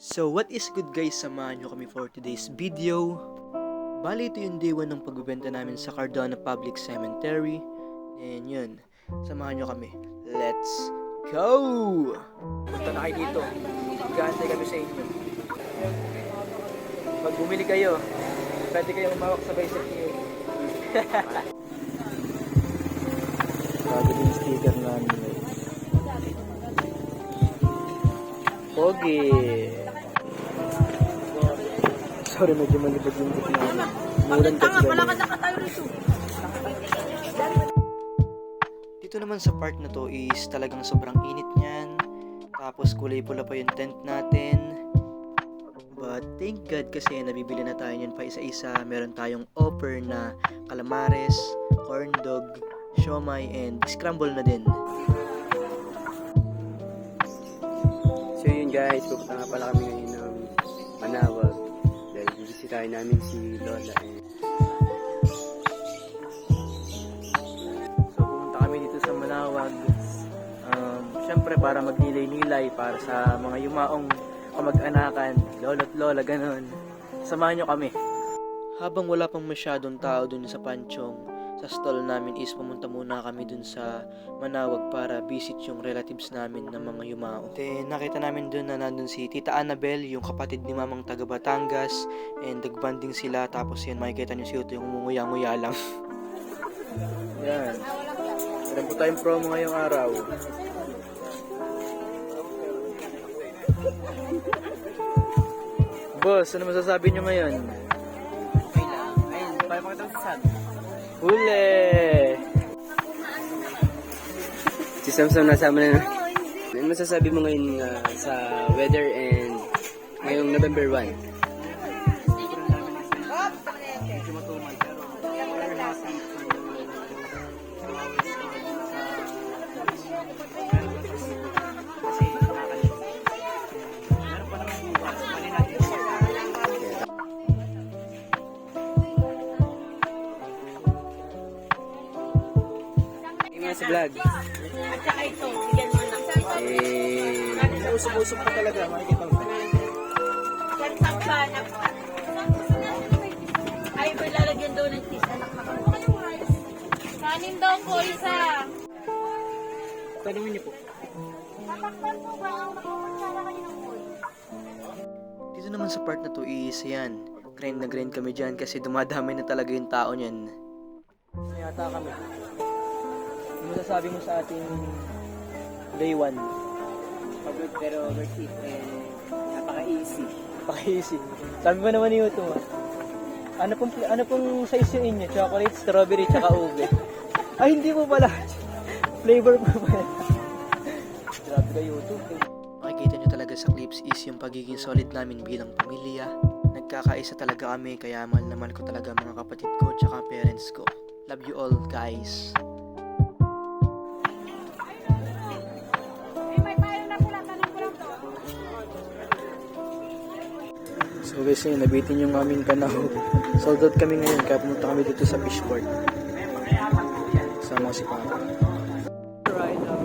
So what is good guys, samahan nyo kami for today's video. Bali ito yung day 1 ng pagbebenta namin sa Cardona Public Cemetery. And yun, samahan nyo kami. Let's go! Punta na kayo dito. Gantay kami sa inyo. Pag bumili kayo, pwede kayo umawak sa bicycle. Bago din yung sticker namin guys. Pogi! Sorry, medyo malibad yung book namin. Mulan kasi gano'n. Dito naman sa part na to is talagang sobrang init niyan. Tapos kulay pula pa yung tent natin. But thank God kasi nabibili na tayo niyan pa isa-isa. Meron tayong offer na calamares, corn dog, siomai, and scramble na din. So yun guys, pupunta nga pala kami ngayon ng Manawag dahil bibisitahin namin si Lola So pumunta kami dito sa Manawag. Siyempre para magnilay-nilay para sa mga yumaong kamag-anakan, lolo't lola, ganon. Samahan nyo kami. Habang wala pang masyadong tao dun sa Panchong, sa stall namin is pumunta muna kami dun sa Manawag para visit yung relatives namin na mga yumao. Then nakita namin dun na nandun si Tita Annabel, yung kapatid ni Mamang taga Batangas, and nagbanding sila. Tapos yan, makikita nyo si Uto yung umunguya-nguya lang. Yan. Meron po tayong promo ngayong araw. Boss, ano masasabi nyo ngayon? Okay lang. Ayun, paano makita mo si Sam? Huli! Si Samsam nasama na. Ano masasabi mo ngayon sa weather and ngayong November 1? Medyo matumal pero sa vlog. At saka ito, bigyan mo na. Usok-usok pa talaga, makikita mo. Santang pa na. Ay, may lalagyan daw ng cheese. Kanin daw po isa. Tanungin niyo po. Tatakpan po ba ang nakapagsara kayo ng food? Dito naman sa part na to is yan. Grind na grind kami dyan kasi dumadami na talaga yung tao niyan. Yata kami. Ano masasabi mo sa ating day 1? Pagod pero worth it. Napaka-easy. Napaka-easy. Sabi mo naman ni Yuto, ano pong size yung inyo? Chocolate, strawberry, tsaka ube. Ay, hindi po pala. Flavor po pala. Grabe ka Yuto. Makikita nyo talaga sa clips is yung pagiging solid namin bilang pamilya. Nagkakaisa talaga kami, kaya mahal na mahal ko talaga mga kapatid ko tsaka parents ko. Love you all guys. So guys, yun, nabitin yung aming panahon. Sold out kami ngayon kaya pumunta kami dito sa fishport. Sama si Papa. Right now,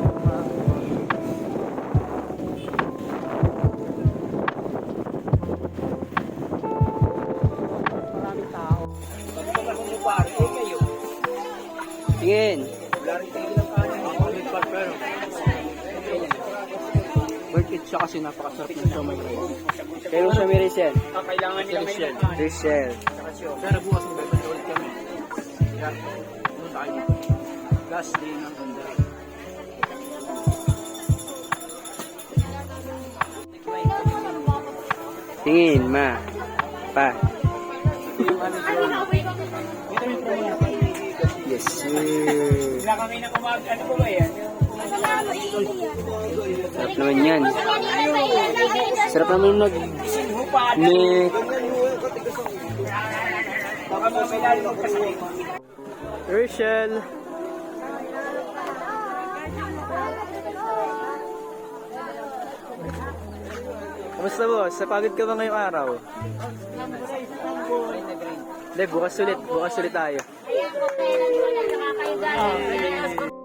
maraming tao. Tingin! Worth it siya kasi napakasarap ng siomai. Kayo sa may Rachel? Kailangan nila Rachel. Rachel. Pero bukas mo bebe ulit kami. Kaya, doon tayo dito. Last day ng ganda. Tingin, ma. Pa. Yung ano drone. Ito yung drone natin. Yes, sir. Wala kami na ano po ba yan? Sarap naman yan. Sarap naman mag... Baka mga may lalo magkasakay. Rachel! Kamusta boss? Napagod ka ba ngayong araw? Hindi, bukas ulit tayo. Ayan po, kailan mo na nakakaiga.